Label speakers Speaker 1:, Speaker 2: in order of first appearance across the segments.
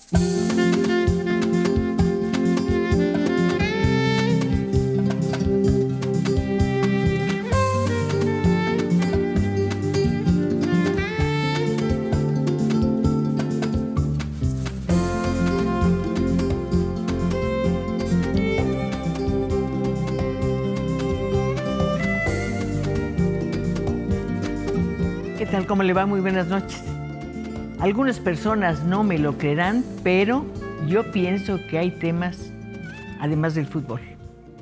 Speaker 1: ¿Qué tal? ¿Cómo le va? Muy buenas noches. Algunas personas no me lo creerán, pero yo pienso que hay temas, además del fútbol.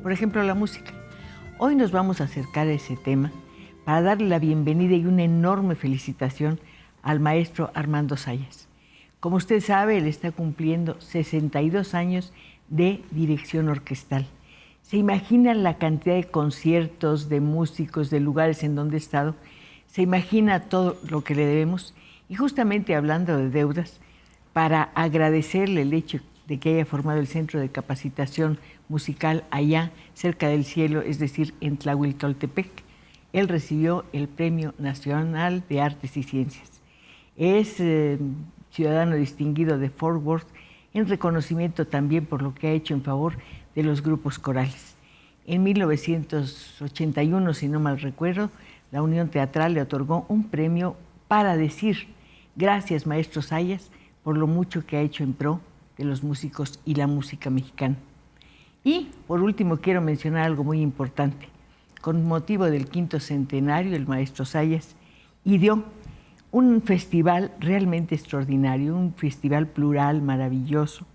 Speaker 1: Por ejemplo, la música. Hoy nos vamos a acercar a ese tema para darle la bienvenida y una enorme felicitación al maestro Armando Zayas. Como usted sabe, él está cumpliendo 62 años de dirección orquestal. ¿Se imaginan la cantidad de conciertos, de músicos, de lugares en donde ha estado? ¿Se imagina todo lo que le debemos? Y justamente hablando de deudas, para agradecerle el hecho de que haya formado el Centro de Capacitación Musical allá, cerca del cielo, es decir, en Tlahuiltoltepec, él recibió el Premio Nacional de Artes y Ciencias. Es ciudadano distinguido de Fort Worth, en reconocimiento también por lo que ha hecho en favor de los grupos corales. En 1981, si no mal recuerdo, la Unión Teatral le otorgó un premio para decir gracias, maestro Zayas, por lo mucho que ha hecho en pro de los músicos y la música mexicana. Y, por último, quiero mencionar algo muy importante. Con motivo del 5º centenario, el maestro Zayas ideó un festival realmente extraordinario, un festival plural, maravilloso,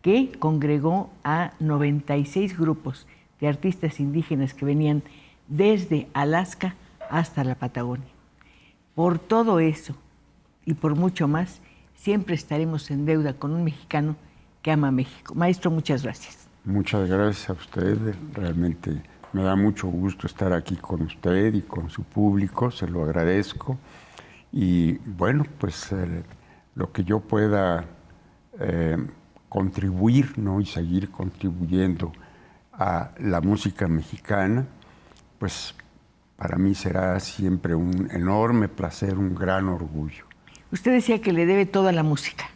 Speaker 1: que congregó a 96 grupos de artistas indígenas que venían desde Alaska hasta la Patagonia. Por todo eso y por mucho más, siempre estaremos en deuda con un mexicano que ama a México. Maestro, muchas gracias.
Speaker 2: Muchas gracias a usted. Realmente me da mucho gusto estar aquí con usted y con su público, se lo agradezco. Y bueno, pues lo que yo pueda contribuir, ¿no? Y seguir contribuyendo a la música mexicana, pues para mí será siempre un enorme placer, un gran orgullo.
Speaker 1: Usted decía que le debe toda la música,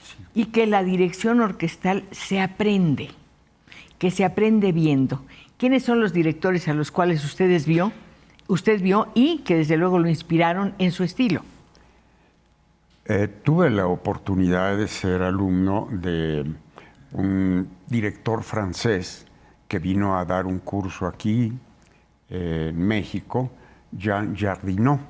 Speaker 1: sí, y que la dirección orquestal se aprende, que se aprende viendo. ¿Quiénes son los directores a los cuales usted vio y que desde luego lo inspiraron en su estilo?
Speaker 2: Tuve la oportunidad de ser alumno de un director francés que vino a dar un curso aquí en México, Jean Jardinot.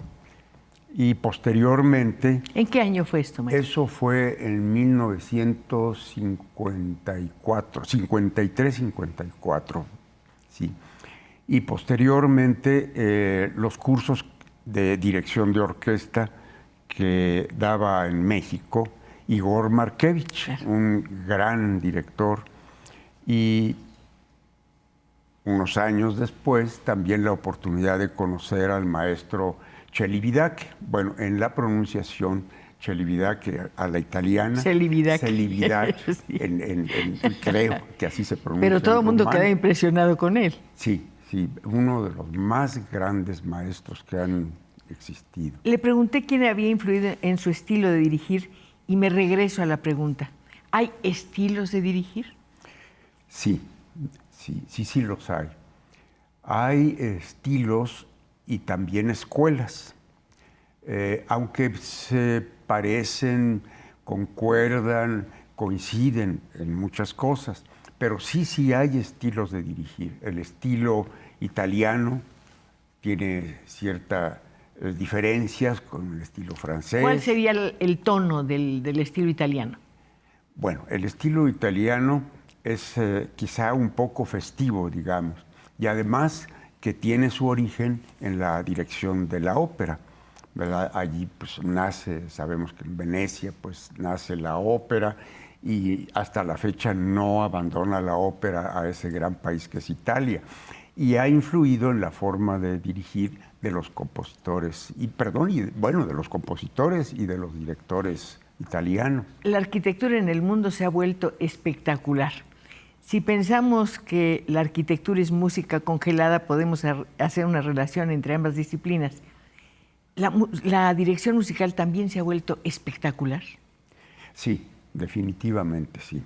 Speaker 2: Y posteriormente...
Speaker 1: ¿En qué año fue esto, maestro?
Speaker 2: Eso fue en 1954, 53-54, sí. Y posteriormente los cursos de dirección de orquesta que daba en México Igor Markevich, claro, un gran director. Y unos años después también la oportunidad de conocer al maestro Celibidache, bueno, en la pronunciación Celibidache a la italiana.
Speaker 1: Celibidache.
Speaker 2: Sí. Creo que así se pronuncia.
Speaker 1: Pero todo el mundo queda impresionado con él.
Speaker 2: Sí, sí, uno de los más grandes maestros que han existido.
Speaker 1: Le pregunté quién había influido en su estilo de dirigir y me regreso a la pregunta. ¿Hay estilos de dirigir?
Speaker 2: Sí los hay. Hay estilos y también escuelas, aunque se parecen, concuerdan, coinciden en muchas cosas, pero sí hay estilos de dirigir. El estilo italiano tiene ciertas diferencias con el estilo francés.
Speaker 1: ¿Cuál sería el tono del estilo italiano?
Speaker 2: Bueno, el estilo italiano es quizá un poco festivo, digamos, y además que tiene su origen en la dirección de la ópera, ¿verdad? Allí pues nace, sabemos que en Venecia pues nace la ópera y hasta la fecha no abandona la ópera a ese gran país que es Italia, y ha influido en la forma de dirigir de los compositores, de los compositores y de los directores italianos.
Speaker 1: La arquitectura en el mundo se ha vuelto espectacular. Si pensamos que la arquitectura es música congelada, podemos hacer una relación entre ambas disciplinas. ¿La dirección musical también se ha vuelto espectacular?
Speaker 2: Sí, definitivamente sí.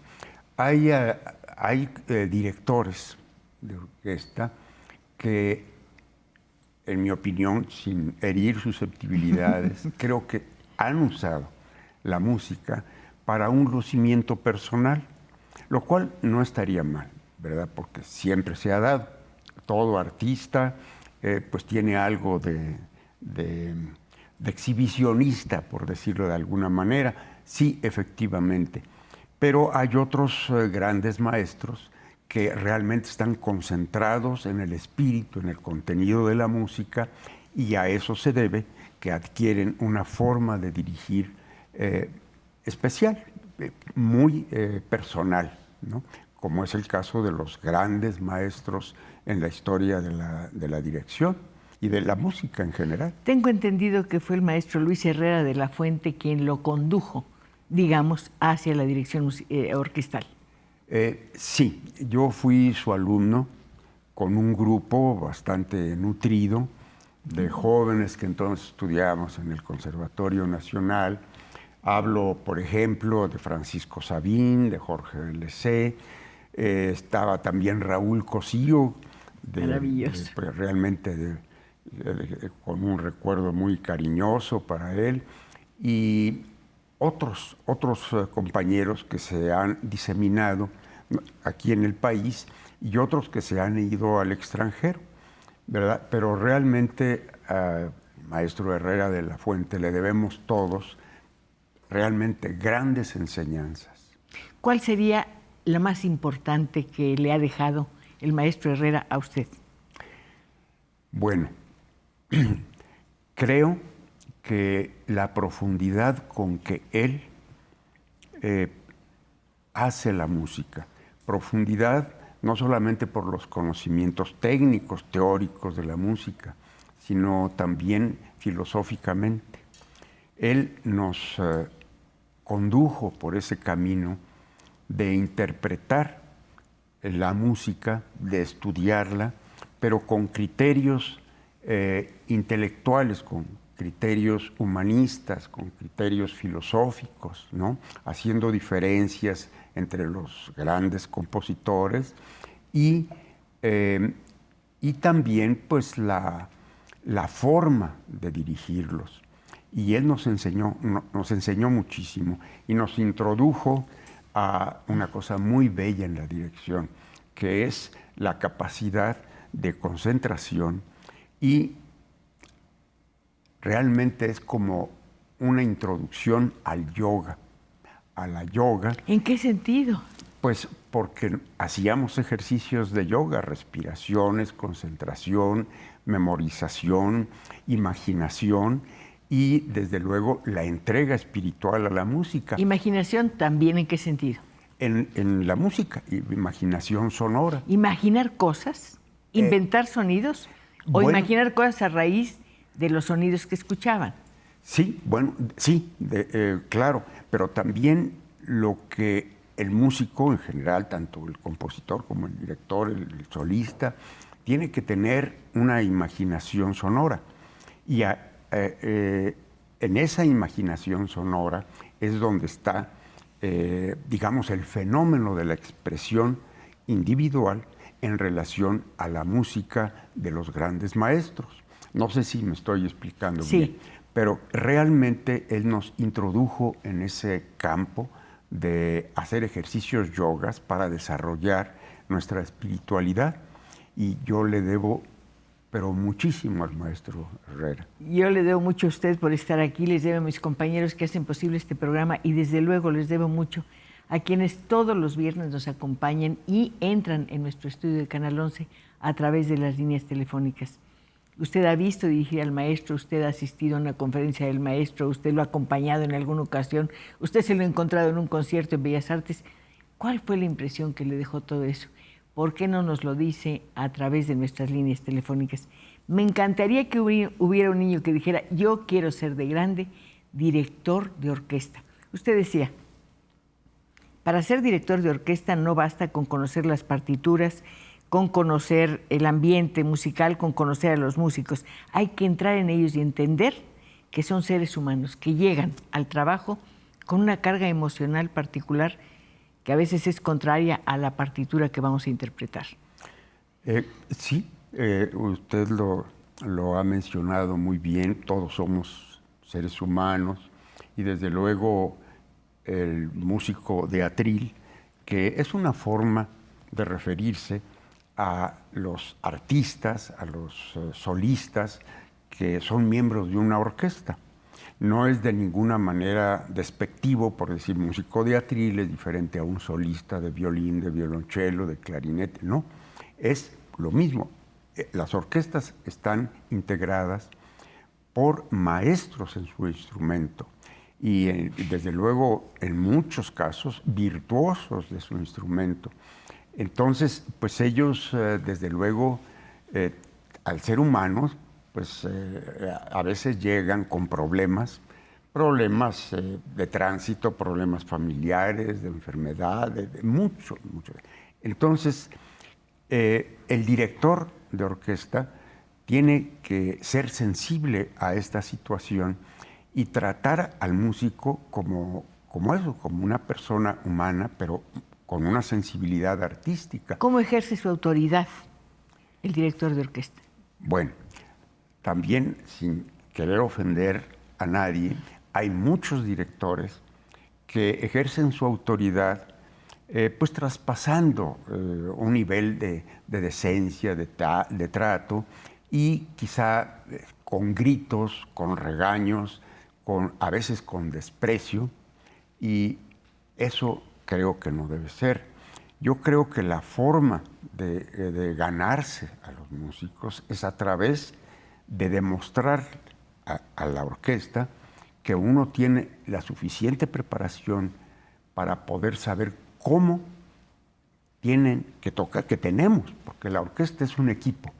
Speaker 2: Hay directores de orquesta que, en mi opinión, sin herir susceptibilidades, creo que han usado la música para un lucimiento personal, lo cual no estaría mal, ¿verdad? Porque siempre se ha dado. Todo artista pues tiene algo de exhibicionista, por decirlo de alguna manera. Sí, efectivamente. Pero hay otros grandes maestros que realmente están concentrados en el espíritu, en el contenido de la música, y a eso se debe que adquieren una forma de dirigir especial, muy personal, ¿no? Como es el caso de los grandes maestros en la historia de la dirección y de la música en general.
Speaker 1: Tengo entendido que fue el maestro Luis Herrera de la Fuente quien lo condujo, digamos, hacia la dirección orquestal.
Speaker 2: Sí, yo fui su alumno con un grupo bastante nutrido de jóvenes que entonces estudiábamos en el Conservatorio Nacional. Hablo, por ejemplo, de Francisco Sabín, de Jorge L.C., estaba también Raúl Cosío,
Speaker 1: maravilloso.
Speaker 2: Realmente con un recuerdo muy cariñoso para él, y otros compañeros que se han diseminado aquí en el país y otros que se han ido al extranjero, ¿verdad? Pero realmente al maestro Herrera de la Fuente le debemos todos realmente grandes enseñanzas.
Speaker 1: ¿Cuál sería la más importante que le ha dejado el maestro Herrera a usted?
Speaker 2: Bueno, creo que la profundidad con que él hace la música, profundidad no solamente por los conocimientos técnicos, teóricos de la música, sino también filosóficamente. Él nos condujo por ese camino de interpretar la música, de estudiarla, pero con criterios intelectuales, con criterios humanistas, con criterios filosóficos, ¿no? Haciendo diferencias entre los grandes compositores y también pues la forma de dirigirlos. Y él nos enseñó muchísimo y nos introdujo a una cosa muy bella en la dirección, que es la capacidad de concentración, y realmente es como una introducción al yoga, a la yoga.
Speaker 1: ¿En qué sentido?
Speaker 2: Pues porque hacíamos ejercicios de yoga, respiraciones, concentración, memorización, imaginación y desde luego la entrega espiritual a la música.
Speaker 1: ¿Imaginación también en qué sentido?
Speaker 2: En la música, imaginación sonora.
Speaker 1: ¿Imaginar cosas? ¿Inventar sonidos? ¿O
Speaker 2: bueno,
Speaker 1: imaginar cosas a raíz de los sonidos que escuchaban?
Speaker 2: Sí, bueno, sí, claro, pero también lo que el músico en general, tanto el compositor como el director, el solista, tiene que tener una imaginación sonora. Y en esa imaginación sonora es donde está, digamos, el fenómeno de la expresión individual en relación a la música de los grandes maestros. No sé si me estoy explicando bien, pero realmente él nos introdujo en ese campo de hacer ejercicios yogas para desarrollar nuestra espiritualidad, y yo le debo pero muchísimo al maestro Herrera.
Speaker 1: Yo le debo mucho a usted por estar aquí, les debo a mis compañeros que hacen posible este programa, y desde luego les debo mucho a quienes todos los viernes nos acompañan y entran en nuestro estudio de Canal 11 a través de las líneas telefónicas. Usted ha visto dirigir al maestro, usted ha asistido a una conferencia del maestro, usted lo ha acompañado en alguna ocasión, usted se lo ha encontrado en un concierto en Bellas Artes. ¿Cuál fue la impresión que le dejó todo eso? ¿Por qué no nos lo dice a través de nuestras líneas telefónicas? Me encantaría que hubiera un niño que dijera, yo quiero ser de grande director de orquesta. Usted decía, para ser director de orquesta no basta con conocer las partituras, con conocer el ambiente musical, con conocer a los músicos. Hay que entrar en ellos y entender que son seres humanos, que llegan al trabajo con una carga emocional particular que a veces es contraria a la partitura que vamos a interpretar.
Speaker 2: Sí, usted lo ha mencionado muy bien, todos somos seres humanos y desde luego el músico de atril, que es una forma de referirse a los artistas, a los solistas que son miembros de una orquesta. No es de ninguna manera despectivo por decir músico de atril es diferente a un solista de violín, de violonchelo, de clarinete, no, es lo mismo. Las orquestas están integradas por maestros en su instrumento y desde luego en muchos casos virtuosos de su instrumento. Entonces, pues ellos desde luego al ser humanos, pues a veces llegan con problemas de tránsito, problemas familiares, de enfermedad, de mucho. Entonces, el director de orquesta tiene que ser sensible a esta situación y tratar al músico como una persona humana, pero con una sensibilidad artística.
Speaker 1: ¿Cómo ejerce su autoridad el director de orquesta?
Speaker 2: Bueno, también, sin querer ofender a nadie, hay muchos directores que ejercen su autoridad pues traspasando un nivel de decencia, de trato, y quizá con gritos, con regaños, a veces con desprecio, y eso creo que no debe ser. Yo creo que la forma de ganarse a los músicos es a través de demostrar a la orquesta que uno tiene la suficiente preparación para poder saber cómo tienen que tocar, que tenemos, porque la orquesta es un equipo,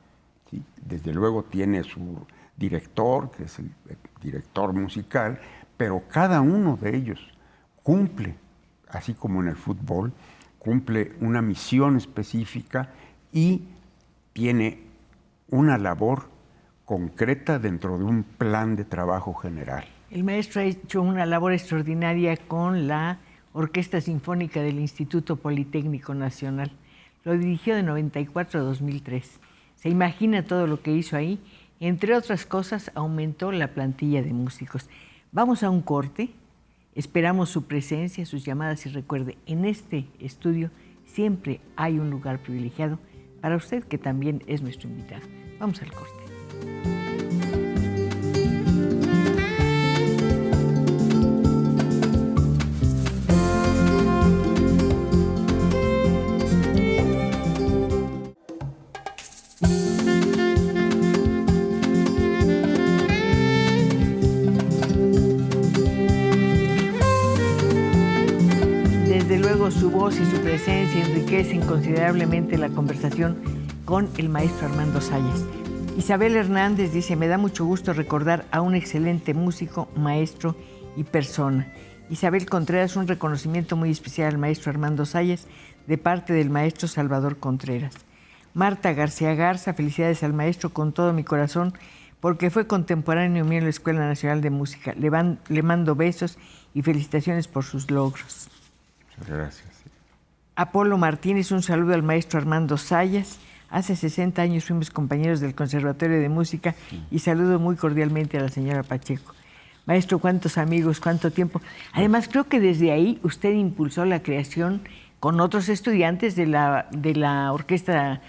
Speaker 2: ¿sí? Desde luego tiene su director, que es el director musical, pero cada uno de ellos cumple, así como en el fútbol, cumple una misión específica y tiene una labor concreta dentro de un plan de trabajo general.
Speaker 1: El maestro ha hecho una labor extraordinaria con la Orquesta Sinfónica del Instituto Politécnico Nacional. Lo dirigió de 94 a 2003. ¿Se imagina todo lo que hizo ahí? Entre otras cosas, aumentó la plantilla de músicos. Vamos a un corte. Esperamos su presencia, sus llamadas y recuerde, en este estudio siempre hay un lugar privilegiado para usted, que también es nuestro invitado. Vamos al corte. Su voz y su presencia enriquecen considerablemente la conversación con el maestro Armando Zayas. Isabel Hernández dice: me da mucho gusto recordar a un excelente músico, maestro y persona. Isabel Contreras, un reconocimiento muy especial al maestro Armando Zayas de parte del maestro Salvador Contreras. Marta García Garza: felicidades al maestro con todo mi corazón porque fue contemporáneo mío en la Escuela Nacional de Música. Le mando besos y felicitaciones por sus logros.
Speaker 2: Gracias.
Speaker 1: Apolo Martínez: un saludo al maestro Armando Zayas. Hace 60 años fuimos compañeros del Conservatorio de Música y saludo muy cordialmente a la señora Pacheco. Maestro, cuántos amigos, cuánto tiempo. Además, creo que desde ahí usted impulsó la creación con otros estudiantes de la Orquesta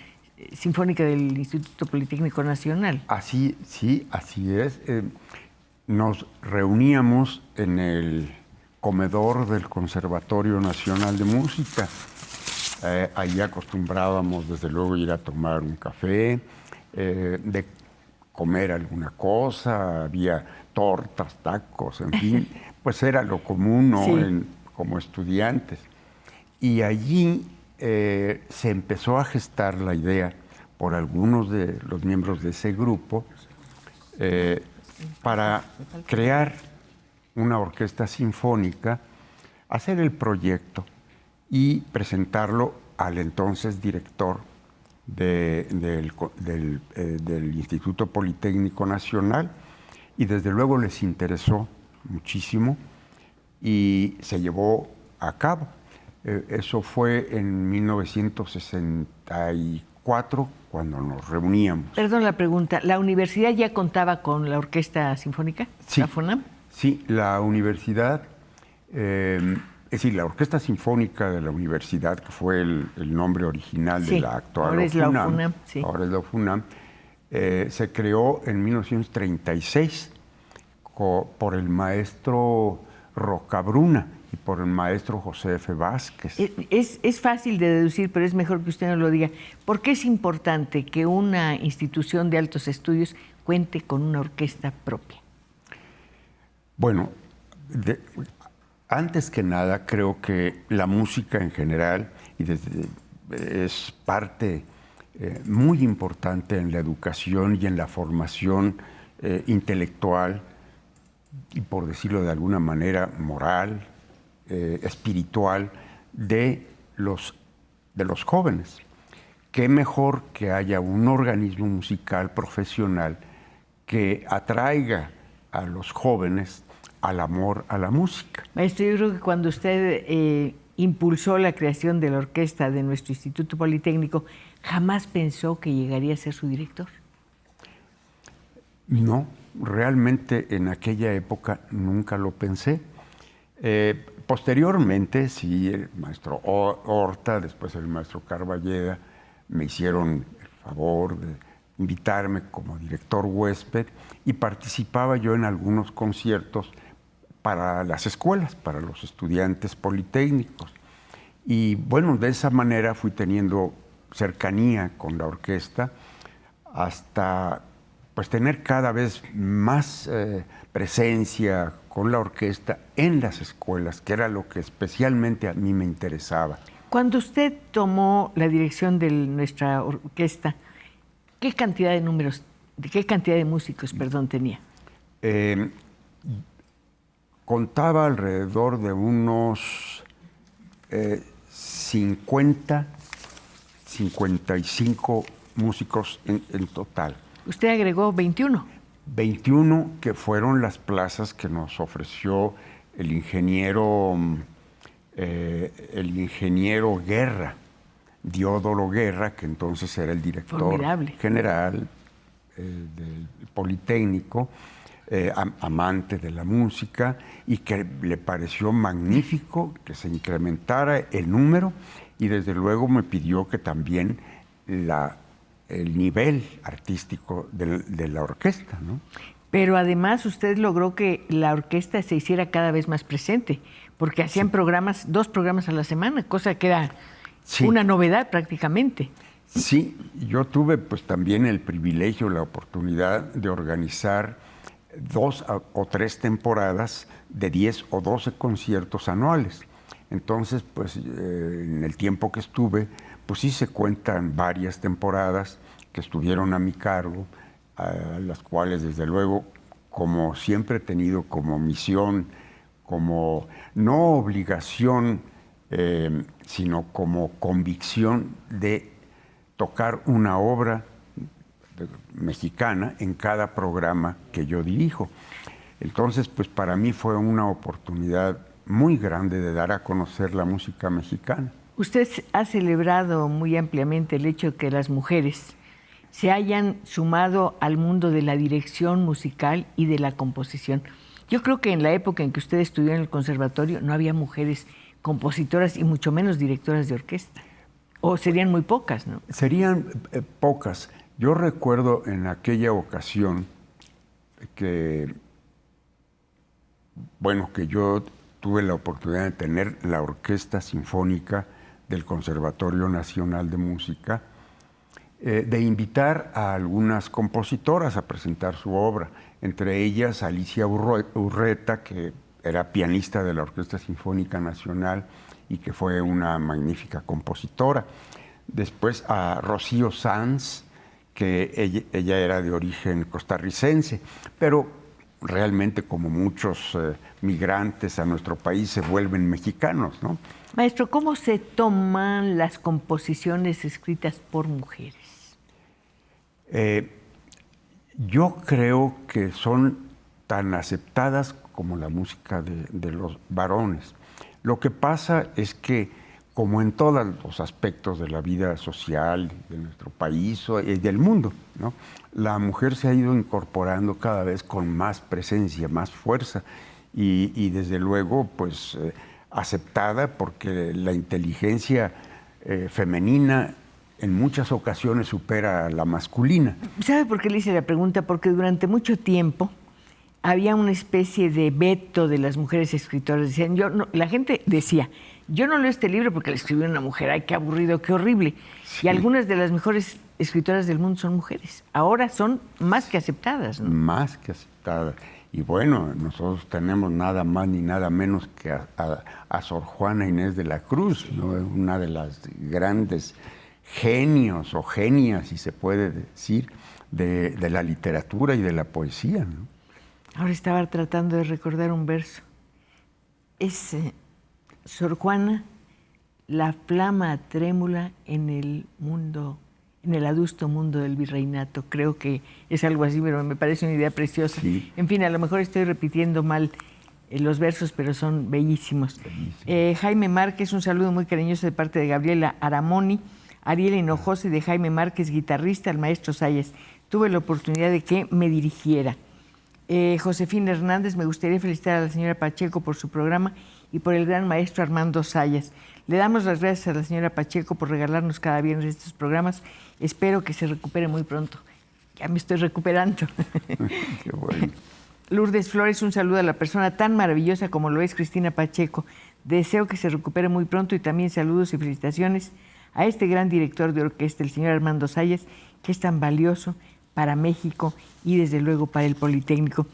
Speaker 1: Sinfónica del Instituto Politécnico Nacional.
Speaker 2: Así es. Nos reuníamos en el comedor del Conservatorio Nacional de Música. Allí acostumbrábamos desde luego ir a tomar un café, de comer alguna cosa, había tortas, tacos, en fin, pues era lo común, ¿no?
Speaker 1: Sí.
Speaker 2: Como estudiantes. Y allí se empezó a gestar la idea por algunos de los miembros de ese grupo para crear una orquesta sinfónica, hacer el proyecto y presentarlo al entonces director del Instituto Politécnico Nacional, y desde luego les interesó muchísimo y se llevó a cabo. Eso fue en 1964, cuando nos reuníamos.
Speaker 1: Perdón la pregunta, ¿la universidad ya contaba con la Orquesta Sinfónica?
Speaker 2: Sí,
Speaker 1: ¿La FUNAM?
Speaker 2: sí, la universidad, es decir, la Orquesta Sinfónica de la universidad, que fue el nombre original de la actual
Speaker 1: ahora es la FUNAM, sí.
Speaker 2: Ahora es la FUNAM, se creó en 1936 por el maestro Rocabruna y por el maestro José F. Vázquez.
Speaker 1: Es fácil de deducir, pero es mejor que usted nos lo diga. ¿Por qué es importante que una institución de altos estudios cuente con una orquesta propia?
Speaker 2: Bueno, antes que nada, creo que la música en general es parte muy importante en la educación y en la formación intelectual y, por decirlo de alguna manera, moral, espiritual de los jóvenes. Qué mejor que haya un organismo musical profesional que atraiga a los jóvenes al amor a la música.
Speaker 1: Maestro, yo creo que cuando usted impulsó la creación de la orquesta de nuestro Instituto Politécnico, ¿jamás pensó que llegaría a ser su director?
Speaker 2: No, realmente en aquella época nunca lo pensé. Posteriormente, sí, el maestro Horta, después el maestro Carballeda, me hicieron el favor de invitarme como director huésped y participaba yo en algunos conciertos para las escuelas, para los estudiantes politécnicos. Y bueno, de esa manera fui teniendo cercanía con la orquesta hasta pues tener cada vez más presencia con la orquesta en las escuelas, que era lo que especialmente a mí me interesaba.
Speaker 1: Cuando usted tomó la dirección de nuestra orquesta, ¿qué cantidad de músicos, tenía?
Speaker 2: Contaba alrededor de unos 50, 55 músicos en total.
Speaker 1: Usted agregó 21.
Speaker 2: 21 que fueron las plazas que nos ofreció el ingeniero Guerra, Diodoro Guerra, que entonces era el director general del Politécnico, amante de la música, y que le pareció magnífico que se incrementara el número, y desde luego me pidió que también el nivel artístico de la orquesta, ¿no?
Speaker 1: Pero además usted logró que la orquesta se hiciera cada vez más presente, porque hacían dos programas a la semana, cosa que era una novedad prácticamente.
Speaker 2: Sí, yo tuve pues también el privilegio, la oportunidad de organizar 2 o 3 temporadas de 10 o 12 conciertos anuales. Entonces, pues en el tiempo que estuve, pues sí se cuentan varias temporadas que estuvieron a mi cargo, a las cuales desde luego, como siempre he tenido como misión, como no obligación, sino como convicción de tocar una obra mexicana en cada programa que yo dirijo. Entonces, pues para mí fue una oportunidad muy grande de dar a conocer la música mexicana.
Speaker 1: Usted ha celebrado muy ampliamente el hecho de que las mujeres se hayan sumado al mundo de la dirección musical y de la composición. Yo creo que en la época en que usted estudió en el conservatorio no había mujeres compositoras y mucho menos directoras de orquesta. O serían muy pocas, ¿no?
Speaker 2: Serían pocas. Yo recuerdo en aquella ocasión que yo tuve la oportunidad de tener la Orquesta Sinfónica del Conservatorio Nacional de Música, de invitar a algunas compositoras a presentar su obra, entre ellas Alicia Urreta, que era pianista de la Orquesta Sinfónica Nacional y que fue una magnífica compositora. Después a Rocío Sanz, que ella era de origen costarricense, pero realmente, como muchos migrantes a nuestro país, se vuelven mexicanos, ¿no?
Speaker 1: Maestro, ¿cómo se toman las composiciones escritas por mujeres?
Speaker 2: Yo creo que son tan aceptadas como la música de los varones. Lo que pasa es que, como en todos los aspectos de la vida social de nuestro país y del mundo, ¿no?, la mujer se ha ido incorporando cada vez con más presencia, más fuerza y desde luego pues aceptada, porque la inteligencia femenina en muchas ocasiones supera a la masculina.
Speaker 1: ¿Sabe por qué le hice la pregunta? Porque durante mucho tiempo había una especie de veto de las mujeres escritoras. Decían, la gente decía, yo no leo este libro porque lo escribió una mujer, ay, qué aburrido, qué horrible. Sí. Y algunas de las mejores escritoras del mundo son mujeres. Ahora son más que aceptadas, ¿no?
Speaker 2: Más que aceptadas. Y bueno, nosotros tenemos nada más ni nada menos que a Sor Juana Inés de la Cruz, ¿no? Una de las grandes genios o genias, si se puede decir, de la literatura y de la poesía, ¿no?
Speaker 1: Ahora estaba tratando de recordar un verso. Es Sor Juana, la flama trémula en el mundo, en el adusto mundo del virreinato. Creo que es algo así, pero me parece una idea preciosa. Sí. En fin, a lo mejor estoy repitiendo mal los versos, pero son bellísimos. Jaime Márquez, un saludo muy cariñoso de parte de Gabriela Aramoni. Ariel Hinojosa, de Jaime Márquez, guitarrista, al maestro Zayas. Tuve la oportunidad de que me dirigiera. Josefina Hernández, me gustaría felicitar a la señora Pacheco por su programa y por el gran maestro Armando Zayas. Le damos las gracias a la señora Pacheco por regalarnos cada viernes estos programas. Espero que se recupere muy pronto. Ya me estoy recuperando.
Speaker 2: Qué bueno.
Speaker 1: Lourdes Flores, un saludo a la persona tan maravillosa como lo es Cristina Pacheco. Deseo que se recupere muy pronto y también saludos y felicitaciones a este gran director de orquesta, el señor Armando Zayas, que es tan valioso para México y desde luego para el Politécnico.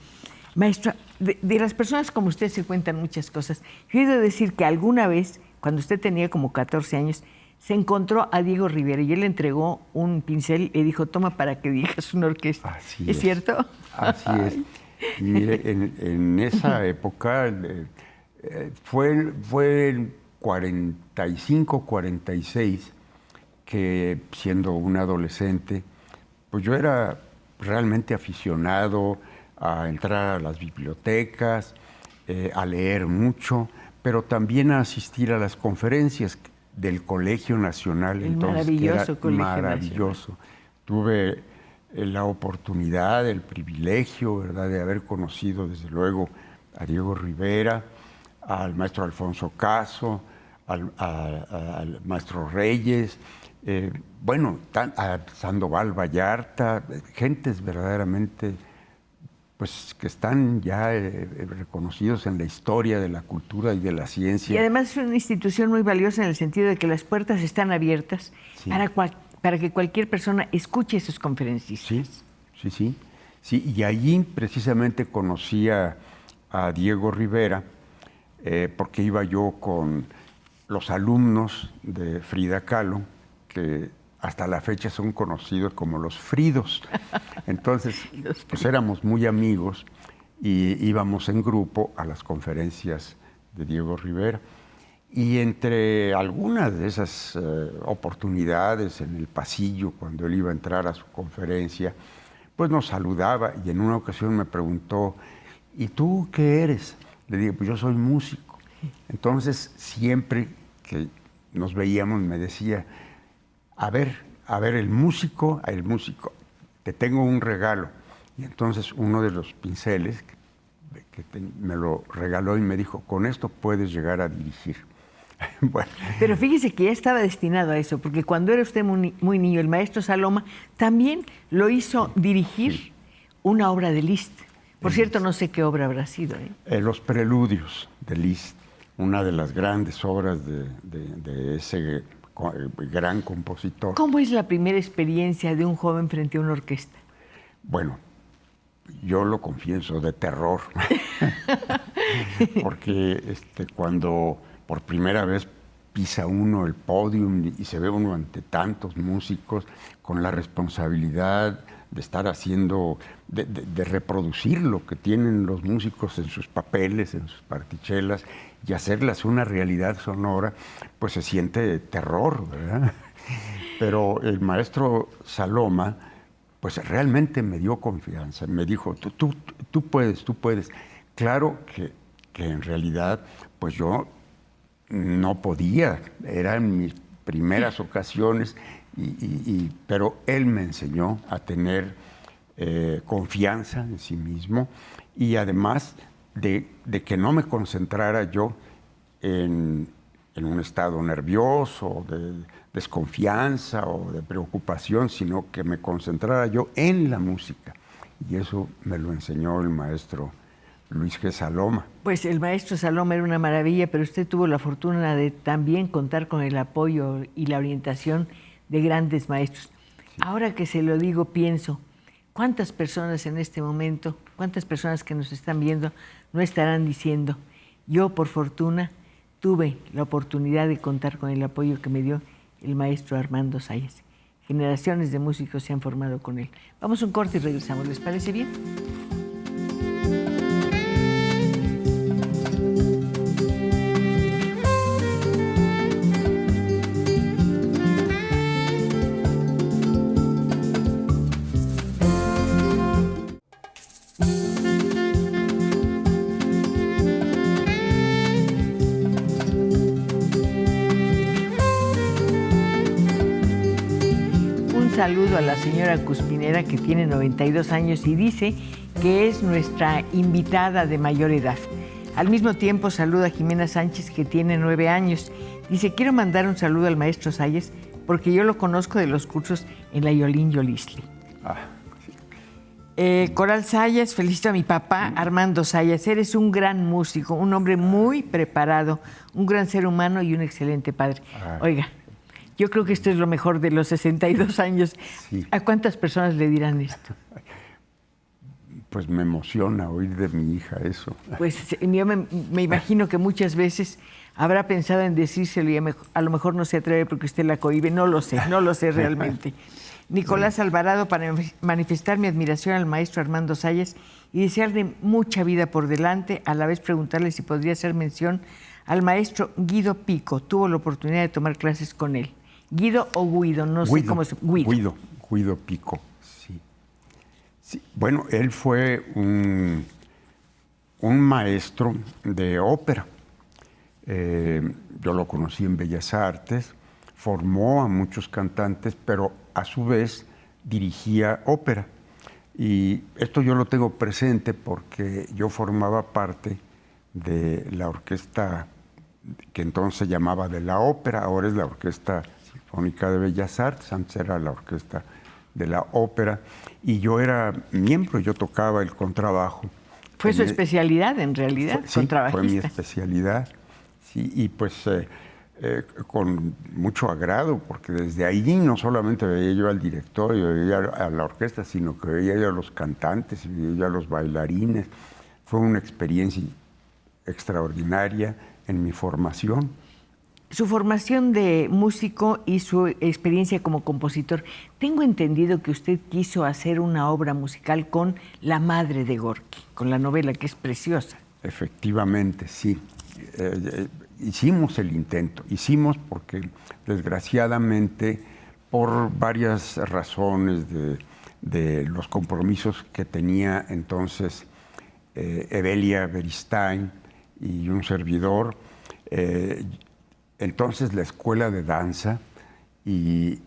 Speaker 1: Maestra, de las personas como usted se cuentan muchas cosas. Yo he de decir que alguna vez, cuando usted tenía como 14 años, se encontró a Diego Rivera y él le entregó un pincel y le dijo, toma para que dirijas una orquesta.
Speaker 2: Así
Speaker 1: ¿Es cierto?
Speaker 2: Así es. Mire, en esa época fue el 45, 46, que siendo un adolescente, pues yo era realmente aficionado a entrar a las bibliotecas, a leer mucho, pero también a asistir a las conferencias del Colegio Nacional.
Speaker 1: Entonces, maravilloso Colegio
Speaker 2: maravilloso. Nacional. Tuve la oportunidad, el privilegio, ¿verdad?, de haber conocido desde luego a Diego Rivera, al maestro Alfonso Caso, al maestro Reyes, a Sandoval Vallarta, gentes verdaderamente pues que están ya reconocidos en la historia de la cultura y de la ciencia.
Speaker 1: Y además es una institución muy valiosa en el sentido de que las puertas están abiertas, sí, para que cualquier persona escuche sus conferencistas.
Speaker 2: Sí, y allí precisamente conocí a Diego Rivera, porque iba yo con los alumnos de Frida Kahlo, que hasta la fecha son conocidos como los Fridos. Entonces, pues éramos muy amigos y íbamos en grupo a las conferencias de Diego Rivera. Y entre algunas de esas oportunidades en el pasillo, cuando él iba a entrar a su conferencia, pues nos saludaba y en una ocasión me preguntó, ¿y tú qué eres? Le dije, pues yo soy músico. Entonces, siempre que nos veíamos me decía, a ver, el músico, te tengo un regalo. Y entonces uno de los pinceles me lo regaló y me dijo, con esto puedes llegar a dirigir. Bueno.
Speaker 1: Pero fíjese que ya estaba destinado a eso, porque cuando era usted muy niño, el maestro Saloma también lo hizo dirigir una obra de Liszt. Por cierto, no sé qué obra habrá sido.
Speaker 2: Los Preludios de Liszt, una de las grandes obras de ese gran compositor.
Speaker 1: ¿Cómo es la primera experiencia de un joven frente a una orquesta?
Speaker 2: Bueno, yo lo confieso, de terror. Porque cuando por primera vez pisa uno el podium y se ve uno ante tantos músicos con la responsabilidad de estar haciendo, de reproducir lo que tienen los músicos en sus papeles, en sus partichelas, y hacerlas una realidad sonora, pues se siente terror, ¿verdad? Pero el maestro Saloma pues realmente me dio confianza. Me dijo, tú puedes, tú puedes. Claro que en realidad, pues yo no podía, eran mis primeras ocasiones, pero él me enseñó a tener confianza en sí mismo y además de que no me concentrara yo en un estado nervioso, de desconfianza o de preocupación, sino que me concentrara yo en la música. Y eso me lo enseñó el maestro Luis G. Saloma.
Speaker 1: Pues el maestro Saloma era una maravilla, pero usted tuvo la fortuna de también contar con el apoyo y la orientación de grandes maestros. Sí. Ahora que se lo digo, pienso, ¿cuántas personas en este momento, cuántas personas que nos están viendo no estarán diciendo, yo por fortuna tuve la oportunidad de contar con el apoyo que me dio el maestro Armando Zayas? Generaciones de músicos se han formado con él. Vamos a un corte y regresamos, ¿les parece bien? Saludo a la señora Cuspinera, que tiene 92 años y dice que es nuestra invitada de mayor edad. Al mismo tiempo saluda a Jimena Sánchez, que tiene 9 años. Dice, quiero mandar un saludo al maestro Zayas porque yo lo conozco de los cursos en la Yolín Yolisli. Sí. Coral Zayas, felicito a mi papá, Armando Zayas. Eres un gran músico, un hombre muy preparado, un gran ser humano y un excelente padre. Oiga, yo creo que esto es lo mejor de los 62 años. Sí. ¿A cuántas personas le dirán esto?
Speaker 2: Pues me emociona oír de mi hija eso.
Speaker 1: Pues yo me imagino que muchas veces habrá pensado en decírselo y a lo mejor no se atreve porque usted la cohíbe. No lo sé realmente. Nicolás Alvarado, para manifestar mi admiración al maestro Armando Zayas y desearle mucha vida por delante, a la vez preguntarle si podría hacer mención al maestro Guido Pico. Tuvo la oportunidad de tomar clases con él. ¿Guido o Guido? No sé cómo es.
Speaker 2: Guido Pico, sí. Sí. Bueno, él fue un maestro de ópera. Yo lo conocí en Bellas Artes, formó a muchos cantantes, pero a su vez dirigía ópera. Y esto yo lo tengo presente porque yo formaba parte de la orquesta que entonces se llamaba de la ópera, ahora es la Orquesta Sinfónica de Bellas Artes, antes era la orquesta de la ópera, y yo era miembro, yo tocaba el contrabajo.
Speaker 1: ¿Fue su especialidad en realidad?
Speaker 2: Sí, fue mi especialidad, sí, y pues con mucho agrado, porque desde ahí no solamente veía yo al director, yo veía a la orquesta, sino que veía yo a los cantantes, veía yo a los bailarines. Fue una experiencia extraordinaria en mi formación.
Speaker 1: Su formación de músico y su experiencia como compositor. Tengo entendido que usted quiso hacer una obra musical con La madre de Gorky, con la novela, que es preciosa.
Speaker 2: Efectivamente, sí. Hicimos el intento. Hicimos porque, desgraciadamente, por varias razones de los compromisos que tenía entonces Evelia Beristain y un servidor, entonces la escuela de danza y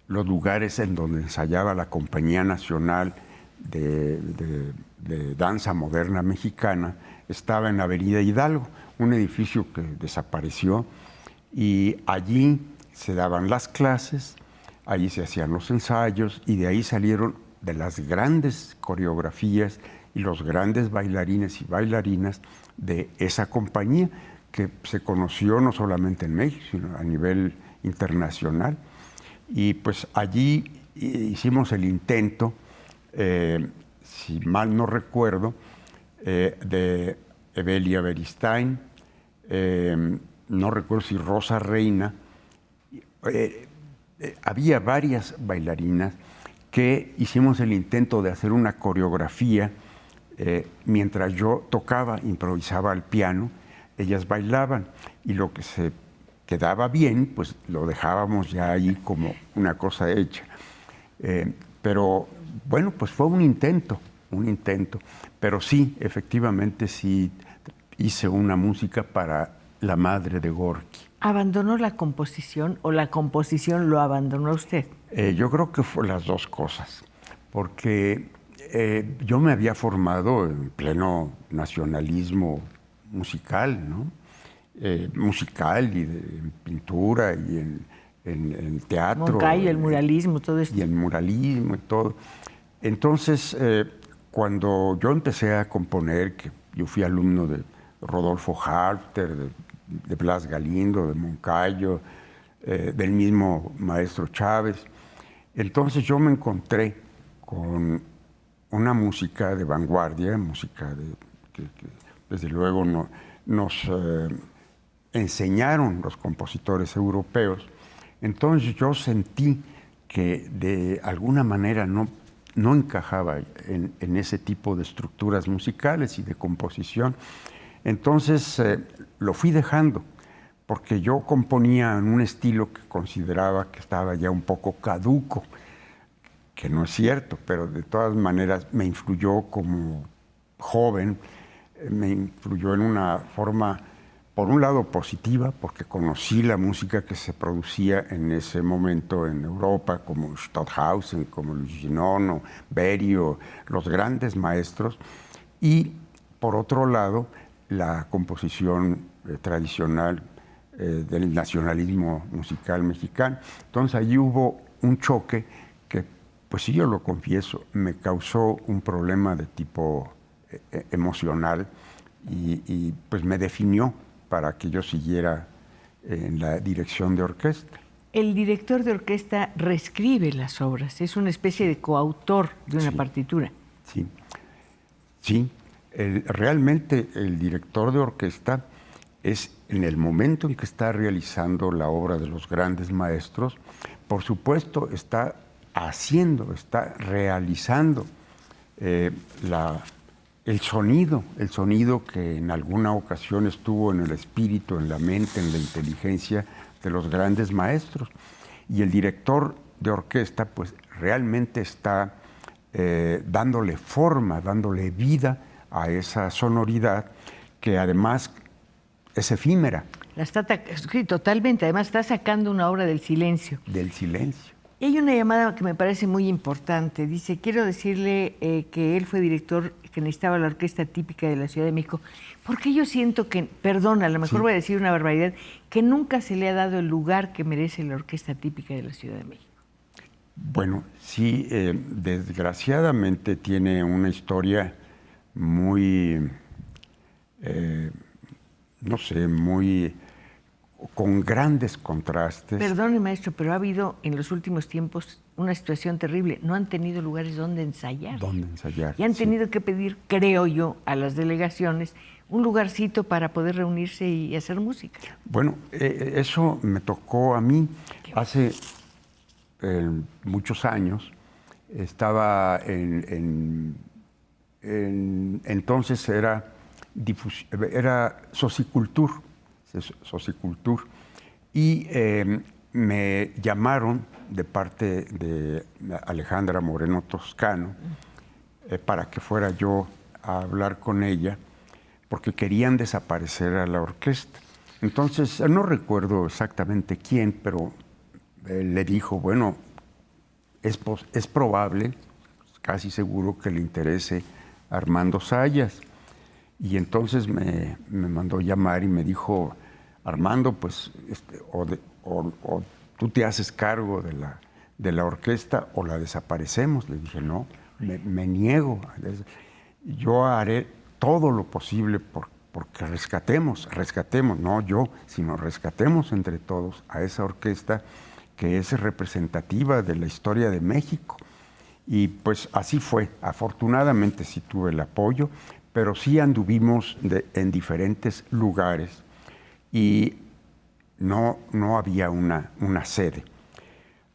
Speaker 2: los lugares en donde ensayaba la Compañía Nacional de Danza Moderna Mexicana estaba en Avenida Hidalgo, un edificio que desapareció, y allí se daban las clases, allí se hacían los ensayos, y de ahí salieron de las grandes coreografías y los grandes bailarines y bailarinas de esa compañía, que se conoció no solamente en México, sino a nivel internacional. Y pues allí hicimos el intento, si mal no recuerdo, de Evelia Beristain, no recuerdo si Rosa Reina. Había varias bailarinas que hicimos el intento de hacer una coreografía mientras yo tocaba, improvisaba al piano, ellas bailaban, y lo que se quedaba bien, pues lo dejábamos ya ahí como una cosa hecha. Pero bueno, pues fue un intento, pero sí, efectivamente sí hice una música para la madre de Gorky.
Speaker 1: ¿Abandonó la composición o la composición lo abandonó usted?
Speaker 2: Yo creo que fue las dos cosas, porque yo me había formado en pleno nacionalismo musical, ¿no? Musical y en pintura y en teatro.
Speaker 1: Moncayo, el muralismo, todo esto.
Speaker 2: Y el muralismo y todo. Entonces, cuando yo empecé a componer, que yo fui alumno de Rodolfo Halfter, de Blas Galindo, de Moncayo, del mismo maestro Chávez, entonces yo me encontré con una música de vanguardia, música que desde luego nos enseñaron los compositores europeos. Entonces yo sentí que de alguna manera no encajaba en ese tipo de estructuras musicales y de composición. Entonces lo fui dejando, porque yo componía en un estilo que consideraba que estaba ya un poco caduco, que no es cierto, pero de todas maneras me influyó como joven, me influyó en una forma, por un lado positiva, porque conocí la música que se producía en ese momento en Europa, como Stockhausen, como Luigi Nono, Berio, los grandes maestros, y por otro lado, la composición tradicional del nacionalismo musical mexicano. Entonces allí hubo un choque que, pues sí, yo lo confieso, me causó un problema de tipo emocional y pues me definió para que yo siguiera en la dirección de orquesta.
Speaker 1: El director de orquesta reescribe las obras, es una especie de coautor de una partitura.
Speaker 2: Sí. Realmente el director de orquesta es en el momento en que está realizando la obra de los grandes maestros, por supuesto está realizando el sonido que en alguna ocasión estuvo en el espíritu, en la mente, en la inteligencia de los grandes maestros. Y el director de orquesta pues realmente está dándole forma, dándole vida a esa sonoridad que además es efímera.
Speaker 1: Sí, totalmente. Además está sacando una obra del silencio.
Speaker 2: Del silencio.
Speaker 1: Y hay una llamada que me parece muy importante. Dice, quiero decirle que él fue director, que necesitaba la orquesta típica de la Ciudad de México, porque yo siento que, perdón, a lo mejor voy a decir una barbaridad, que nunca se le ha dado el lugar que merece la orquesta típica de la Ciudad de México.
Speaker 2: Bueno, sí, desgraciadamente tiene una historia muy, no sé, muy con grandes contrastes.
Speaker 1: Perdone, maestro, pero ha habido en los últimos tiempos una situación terrible. No han tenido lugares donde ensayar. Y han tenido que pedir, creo yo, a las delegaciones un lugarcito para poder reunirse y hacer música.
Speaker 2: Bueno, eso me tocó a mí hace muchos años. Estaba entonces era Socicultur, y me llamaron de parte de Alejandra Moreno Toscano para que fuera yo a hablar con ella, porque querían desaparecer a la orquesta. Entonces, no recuerdo exactamente quién, pero le dijo, bueno, es probable, casi seguro que le interese Armando Zayas. Y entonces me mandó llamar y me dijo, Armando, pues, o tú te haces cargo de la orquesta o la desaparecemos. Le dije, no, me niego. Yo haré todo lo posible porque rescatemos, no yo, sino rescatemos entre todos a esa orquesta que es representativa de la historia de México. Y pues así fue. Afortunadamente sí tuve el apoyo, pero sí anduvimos en diferentes lugares y no había una sede.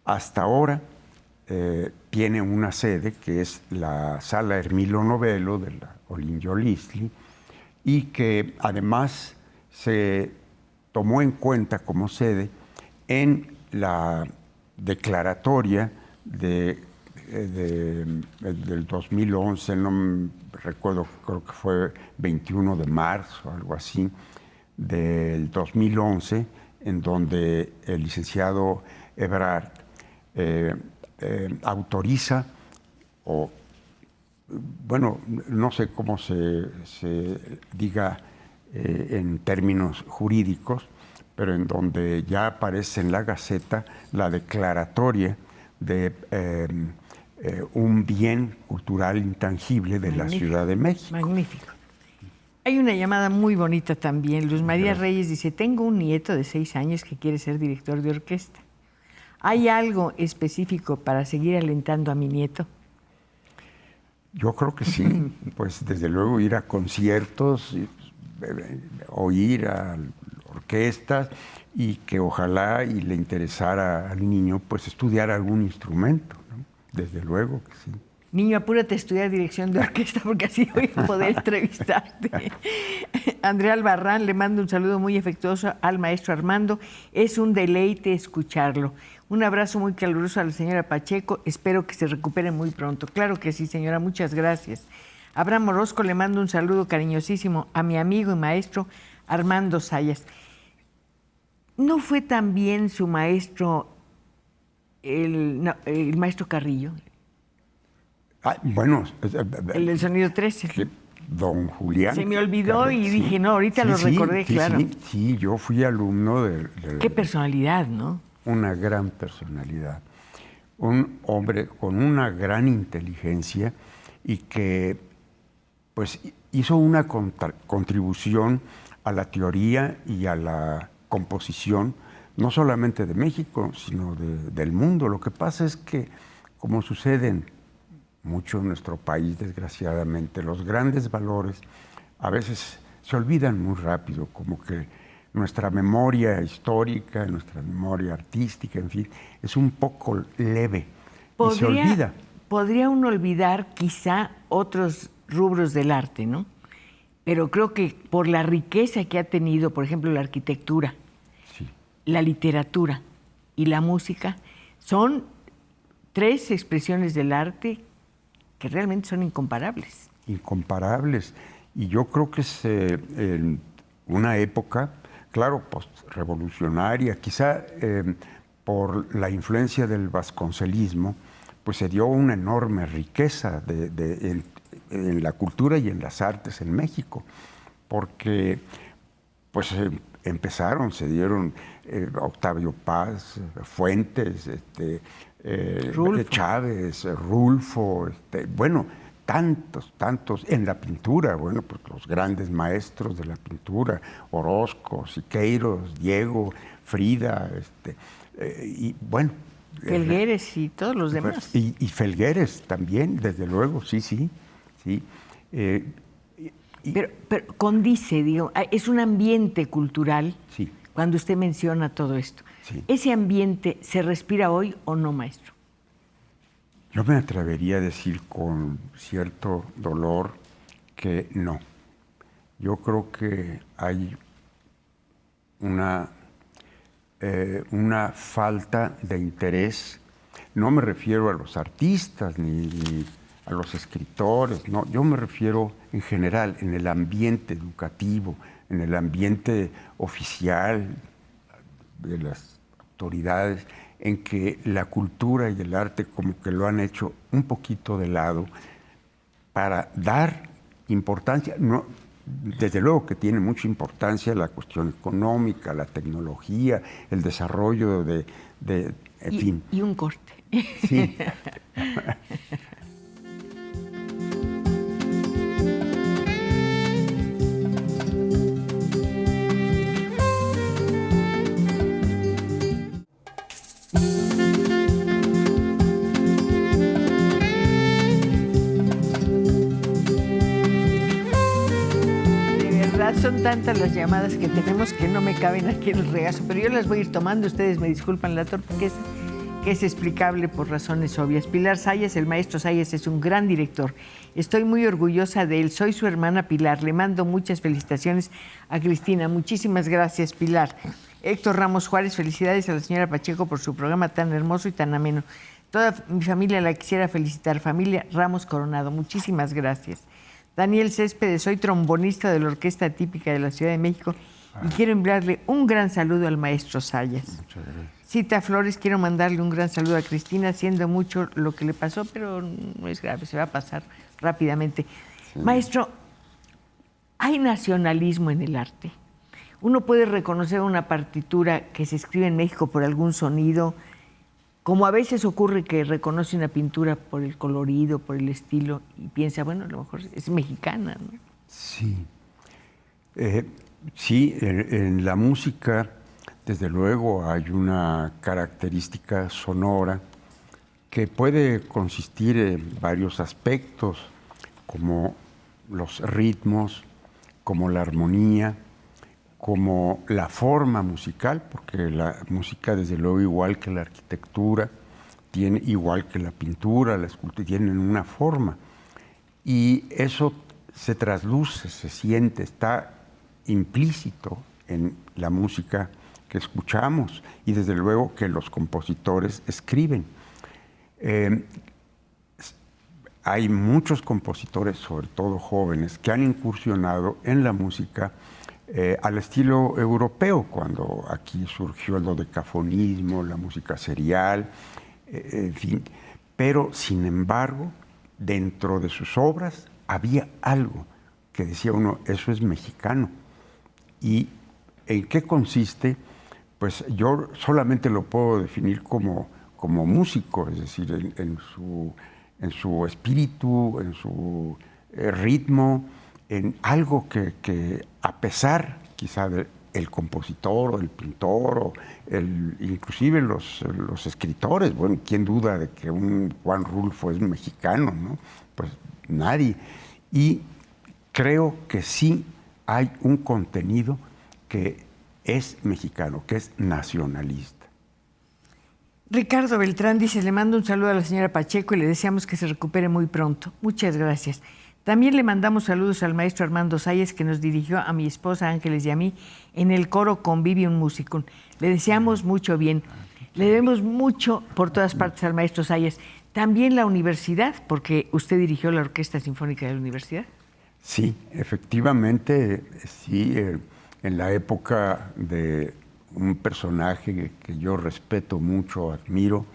Speaker 2: Hasta ahora tiene una sede que es la Sala Hermilo Novello de la Olinjo Listli y que además se tomó en cuenta como sede en la declaratoria de del 2011, no recuerdo, creo que fue 21 de marzo, algo así, del 2011, en donde el licenciado Ebrard autoriza, o bueno, no sé cómo se diga en términos jurídicos, pero en donde ya aparece en la Gaceta la declaratoria de un bien cultural intangible de la Ciudad de México.
Speaker 1: Magnífico. Hay una llamada muy bonita también. Luz María Reyes dice, tengo un nieto de 6 años que quiere ser director de orquesta. ¿Hay algo específico para seguir alentando a mi nieto?
Speaker 2: Yo creo que sí, pues desde luego ir a conciertos, oír a orquestas, y que ojalá y le interesara al niño pues estudiar algún instrumento, ¿no? Desde luego que sí.
Speaker 1: Niño, apúrate a estudiar dirección de orquesta porque así voy a poder entrevistarte. Andrea Albarrán le mando un saludo muy afectuoso al maestro Armando. Es un deleite escucharlo. Un abrazo muy caluroso a la señora Pacheco. Espero que se recupere muy pronto. Claro que sí, señora. Muchas gracias. Abraham Orozco le mando un saludo cariñosísimo a mi amigo y maestro Armando Zayas. ¿No fue también su maestro, el maestro Carrillo?
Speaker 2: Bueno,
Speaker 1: El del sonido 13.
Speaker 2: Que don Julián.
Speaker 1: Se me olvidó y dije, no, ahorita lo recordé, claro.
Speaker 2: Sí, yo fui alumno de
Speaker 1: Qué personalidad, ¿no?
Speaker 2: Una gran personalidad. Un hombre con una gran inteligencia y que pues hizo una contribución a la teoría y a la composición, no solamente de México, sino del mundo. Lo que pasa es que, como sucede mucho en nuestro país, desgraciadamente, los grandes valores a veces se olvidan muy rápido, como que nuestra memoria histórica, nuestra memoria artística, en fin, es un poco leve y se olvida.
Speaker 1: Podría uno olvidar quizá otros rubros del arte, ¿no? Pero creo que por la riqueza que ha tenido, por ejemplo, la arquitectura,
Speaker 2: sí,
Speaker 1: la literatura y la música, son 3 expresiones del arte que realmente son incomparables.
Speaker 2: Incomparables. Y yo creo que es en una época, claro, postrevolucionaria, quizá por la influencia del vasconcelismo, pues se dio una enorme riqueza en la cultura y en las artes en México, porque pues se dieron Octavio Paz, Fuentes, Chávez, Rulfo, bueno, tantos, en la pintura, bueno, pues los grandes maestros de la pintura, Orozco, Siqueiros, Diego, Frida, y bueno.
Speaker 1: Felgueres y todos los demás.
Speaker 2: Y Felgueres también, desde luego, sí.
Speaker 1: Pero condice, digo, es un ambiente cultural,
Speaker 2: sí,
Speaker 1: cuando usted menciona todo esto.
Speaker 2: Sí.
Speaker 1: ¿Ese ambiente se respira hoy o no, maestro?
Speaker 2: Yo me atrevería a decir con cierto dolor que no. Yo creo que hay una falta de interés. No me refiero a los artistas ni a los escritores, no. Yo me refiero en general en el ambiente educativo, en el ambiente oficial de las autoridades, en que la cultura y el arte como que lo han hecho un poquito de lado para dar importancia. No, desde luego que tiene mucha importancia la cuestión económica, la tecnología, el desarrollo en fin.
Speaker 1: Y un corte.
Speaker 2: Sí.
Speaker 1: Son tantas las llamadas que tenemos que no me caben aquí en el regazo, pero yo las voy a ir tomando. Ustedes me disculpan la torpeza, que es explicable por razones obvias. Pilar Zayas, el maestro Zayas es un gran director. Estoy muy orgullosa de él. Soy su hermana Pilar. Le mando muchas felicitaciones a Cristina. Muchísimas gracias, Pilar. Héctor Ramos Juárez, felicidades a la señora Pacheco por su programa tan hermoso y tan ameno. Toda mi familia la quisiera felicitar. Familia Ramos Coronado, muchísimas gracias. Daniel Céspedes, soy trombonista de la Orquesta Típica de la Ciudad de México y quiero enviarle un gran saludo al maestro Zayas.
Speaker 2: Muchas gracias.
Speaker 1: Cita Flores, quiero mandarle un gran saludo a Cristina, siendo mucho lo que le pasó, pero no es grave, se va a pasar rápidamente. Sí. Maestro, hay nacionalismo en el arte. Uno puede reconocer una partitura que se escribe en México por algún sonido, como a veces ocurre que reconoce una pintura por el colorido, por el estilo, y piensa, bueno, a lo mejor es mexicana, ¿no?
Speaker 2: Sí. Sí, en la música, desde luego, hay una característica sonora que puede consistir en varios aspectos, como los ritmos, como la armonía, como la forma musical, porque la música, desde luego, igual que la arquitectura, tiene, igual que la pintura, la escultura, tienen una forma. Y eso se trasluce, se siente, está implícito en la música que escuchamos y desde luego que los compositores escriben. Hay muchos compositores, sobre todo jóvenes, que han incursionado en la música al estilo europeo, cuando aquí surgió el dodecafonismo, la música serial, en fin. Pero, sin embargo, dentro de sus obras había algo que decía uno, eso es mexicano. ¿Y en qué consiste? Pues yo solamente lo puedo definir como músico, es decir, en su espíritu, en su ritmo, en algo que a pesar quizá del compositor o el pintor o inclusive los escritores, bueno, ¿quién duda de que un Juan Rulfo es mexicano, no? Pues nadie. Y creo que sí hay un contenido que es mexicano, que es nacionalista.
Speaker 1: Ricardo Beltrán dice, le mando un saludo a la señora Pacheco y le deseamos que se recupere muy pronto. Muchas gracias. También le mandamos saludos al maestro Armando Zayas, que nos dirigió a mi esposa Ángeles y a mí en el coro Convivium Musicum. Le deseamos mucho bien. Le debemos mucho por todas partes al maestro Zayas. También la universidad, porque usted dirigió la Orquesta Sinfónica de la Universidad.
Speaker 2: Sí, efectivamente, sí. En la época de un personaje que yo respeto mucho, admiro,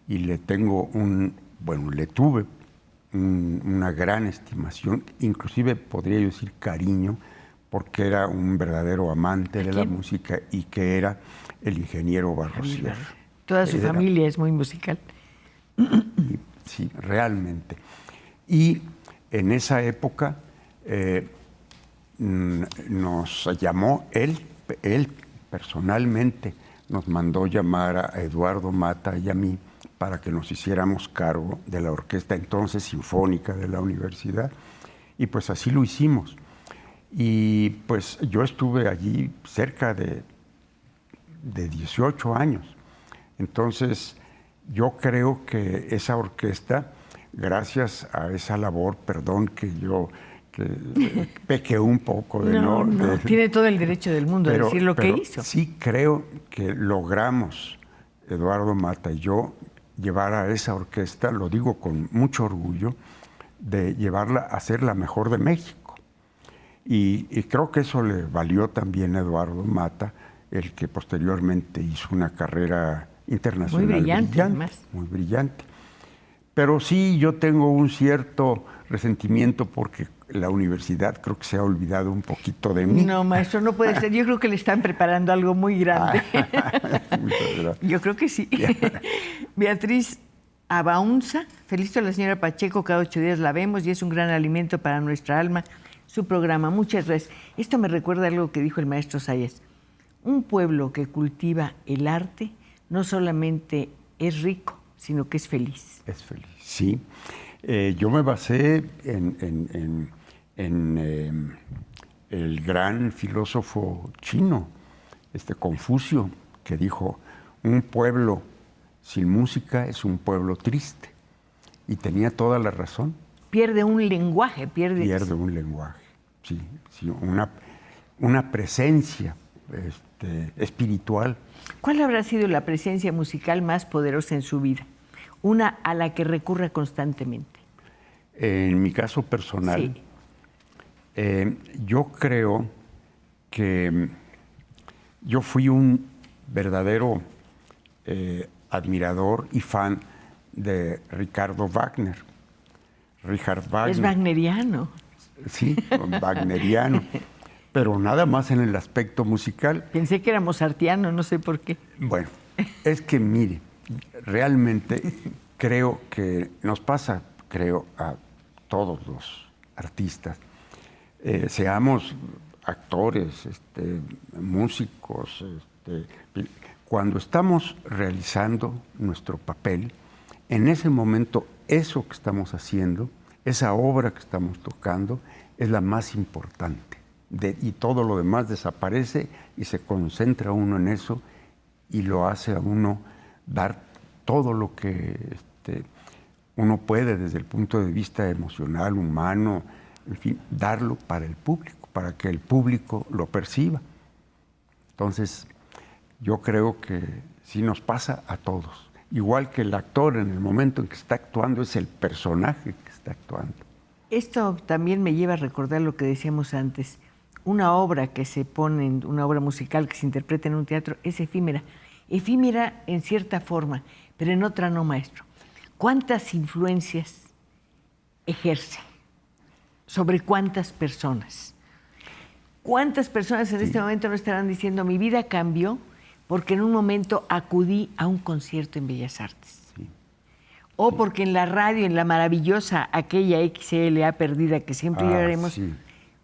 Speaker 2: y le tuve una gran estimación, inclusive podría yo decir cariño, porque era un verdadero amante de la música y que era el ingeniero Barrosier.
Speaker 1: Toda su familia es muy musical.
Speaker 2: Sí, realmente. Y en esa época nos llamó, él personalmente nos mandó llamar a Eduardo Mata y a mí para que nos hiciéramos cargo de la orquesta entonces sinfónica de la universidad. Y pues así lo hicimos. Y pues yo estuve allí cerca de 18 años. Entonces yo creo que esa orquesta, gracias a esa labor, perdón que yo pequé un poco de
Speaker 1: no, tiene todo el derecho del mundo a decir lo que hizo.
Speaker 2: Sí creo que logramos, Eduardo Mata y yo, llevar a esa orquesta, lo digo con mucho orgullo, de llevarla a ser la mejor de México. Y creo que eso le valió también a Eduardo Mata, el que posteriormente hizo una carrera internacional
Speaker 1: muy brillante.
Speaker 2: Muy brillante. Pero sí, yo tengo un cierto resentimiento porque la universidad creo que se ha olvidado un poquito de mí.
Speaker 1: No, maestro, no puede ser. Yo creo que le están preparando algo muy grande. Yo creo que sí. Beatriz Abaunza, felicito a la señora Pacheco, cada 8 días la vemos y es un gran alimento para nuestra alma su programa. Muchas gracias. Esto me recuerda algo que dijo el maestro Zayas. Un pueblo que cultiva el arte no solamente es rico, sino que es feliz.
Speaker 2: Es feliz, sí. Yo me basé en el gran filósofo chino, Confucio, que dijo, un pueblo sin música es un pueblo triste. Y tenía toda la razón.
Speaker 1: Pierde un lenguaje, pierde
Speaker 2: un lenguaje, sí, una presencia espiritual.
Speaker 1: ¿Cuál habrá sido la presencia musical más poderosa en su vida? una a la que recurra constantemente.
Speaker 2: En mi caso personal,
Speaker 1: Sí.
Speaker 2: Yo creo que yo fui un verdadero admirador y fan de Ricardo Wagner. Richard Wagner.
Speaker 1: Es wagneriano.
Speaker 2: Sí, wagneriano. Pero nada más en el aspecto musical.
Speaker 1: Pensé que era mozartiano, no sé por qué.
Speaker 2: Bueno, es que mire, realmente creo que nos pasa, creo, a todos los artistas, seamos actores, músicos, cuando estamos realizando nuestro papel, en ese momento eso que estamos haciendo, esa obra que estamos tocando, es la más importante. Y todo lo demás desaparece y se concentra uno en eso y lo hace a uno dar todo lo que uno puede desde el punto de vista emocional, humano, en fin, darlo para el público, para que el público lo perciba. Entonces, yo creo que sí nos pasa a todos. Igual que el actor en el momento en que está actuando es el personaje que está actuando.
Speaker 1: Esto también me lleva a recordar lo que decíamos antes. Una obra que se pone, una obra musical que se interpreta en un teatro es efímera. Efímera en cierta forma, pero en otra no, maestro. ¿Cuántas influencias ejerce? ¿Sobre cuántas personas? ¿Cuántas personas en este momento no estarán diciendo mi vida cambió porque en un momento acudí a un concierto en Bellas Artes?
Speaker 2: Sí.
Speaker 1: O porque en la radio, en la maravillosa aquella XLA perdida que siempre llevaremos,
Speaker 2: sí.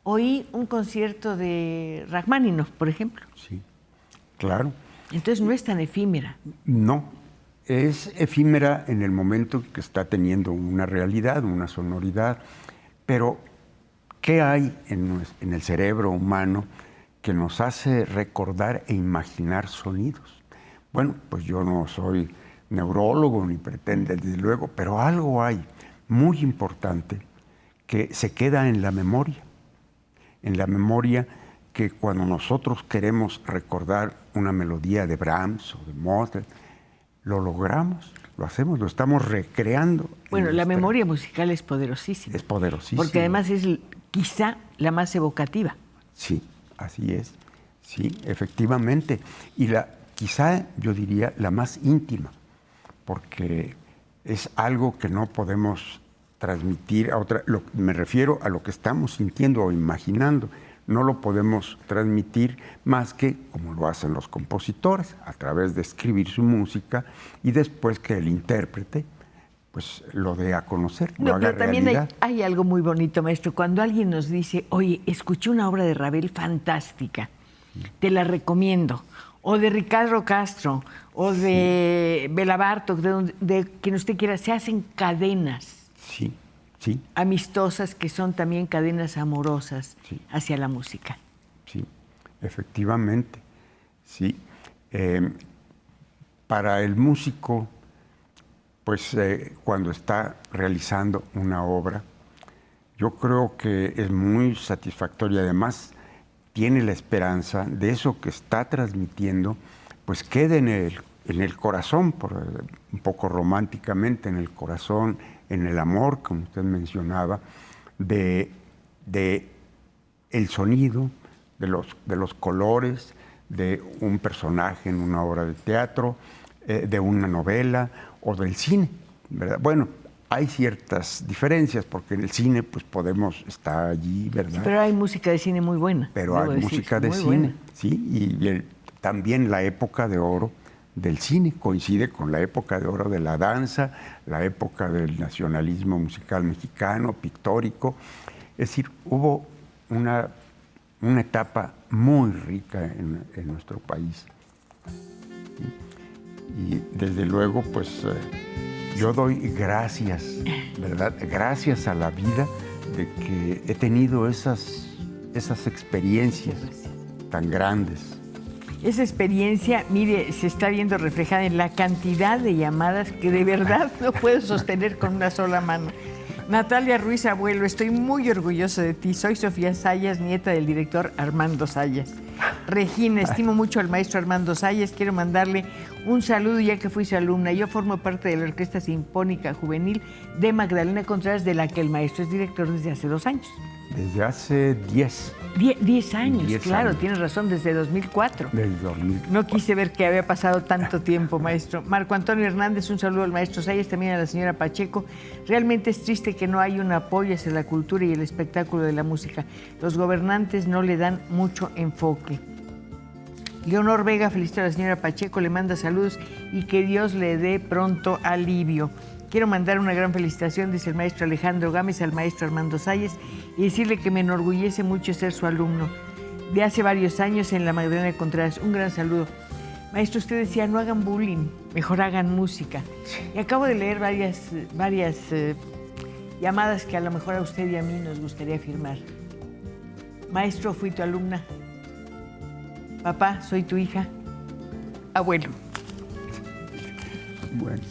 Speaker 1: Oí un concierto de Rachmaninoff, por ejemplo.
Speaker 2: Sí, claro.
Speaker 1: Entonces no es tan efímera.
Speaker 2: No, es efímera en el momento que está teniendo una realidad, una sonoridad, pero ¿qué hay en el cerebro humano que nos hace recordar e imaginar sonidos? Bueno, pues yo no soy neurólogo ni pretendo, desde luego, pero algo hay muy importante que se queda en la memoria. En la memoria que cuando nosotros queremos recordar una melodía de Brahms o de Mozart, lo logramos, lo hacemos, lo estamos recreando.
Speaker 1: Bueno, la memoria musical es poderosísima.
Speaker 2: Es poderosísima.
Speaker 1: Porque además es quizá la más evocativa.
Speaker 2: Sí, así es. Sí, efectivamente. Y quizá yo diría la más íntima, porque es algo que no podemos transmitir a otra. Me refiero a lo que estamos sintiendo o imaginando. No lo podemos transmitir más que como lo hacen los compositores, a través de escribir su música y después que el intérprete pues lo dé a conocer, lo haga
Speaker 1: pero también
Speaker 2: realidad.
Speaker 1: hay algo muy bonito, maestro. Cuando alguien nos dice, oye, escuché una obra de Ravel fantástica, te la recomiendo, o de Ricardo Castro, o de Bela Bartók, de quien usted quiera, se hacen cadenas.
Speaker 2: Sí, sí.
Speaker 1: Amistosas que son también cadenas amorosas hacia la música.
Speaker 2: Sí, efectivamente, sí. Para el músico, pues cuando está realizando una obra, yo creo que es muy satisfactorio. Además, tiene la esperanza de eso que está transmitiendo, pues quede en el corazón, un poco románticamente, en el corazón, en el amor, como usted mencionaba, de el sonido, de los colores, de un personaje en una obra de teatro, de una novela o del cine, ¿verdad? Bueno, hay ciertas diferencias, porque en el cine pues podemos estar allí, ¿verdad?
Speaker 1: Sí, pero hay música de cine muy buena.
Speaker 2: Pero hay música de cine, sí, y también la época de oro del cine coincide con la época de oro de la danza, la época del nacionalismo musical mexicano, pictórico. Es decir, hubo una etapa muy rica en nuestro país. Y desde luego, pues yo doy gracias, ¿verdad? Gracias a la vida de que he tenido esas experiencias tan grandes.
Speaker 1: Esa experiencia, mire, se está viendo reflejada en la cantidad de llamadas que de verdad no puedo sostener con una sola mano. Natalia Ruiz Abuelo, estoy muy orgullosa de ti. Soy Sofía Sayas, nieta del director Armando Sayas. Regina, estimo mucho al maestro Armando Salles. Quiero mandarle un saludo ya que fui su alumna. Yo formo parte de la Orquesta Sinfónica Juvenil de Magdalena Contreras, de la que el maestro es director desde hace 2 años.
Speaker 2: Desde hace 10.
Speaker 1: 10 años,
Speaker 2: 10
Speaker 1: claro,
Speaker 2: años.
Speaker 1: Tienes razón, desde 2004.
Speaker 2: Desde 2000.
Speaker 1: No quise ver que había pasado tanto tiempo, maestro. Marco Antonio Hernández, un saludo al maestro Salles, también a la señora Pacheco. Realmente es triste que no haya un apoyo hacia la cultura y el espectáculo de la música. Los gobernantes no le dan mucho enfoque. Leonor Vega felicita a la señora Pacheco, le manda saludos y que Dios le dé pronto alivio. Quiero mandar una gran felicitación, dice el maestro Alejandro Gámez, al maestro Armando Salles y decirle que me enorgullece mucho ser su alumno de hace varios años en la Magdalena Contreras. Un gran saludo. Maestro, usted decía, no hagan bullying, mejor hagan música. Y acabo de leer varias llamadas que a lo mejor a usted y a mí nos gustaría firmar. Maestro, fui tu alumna. Papá, soy tu hija. Abuelo.
Speaker 2: Bueno.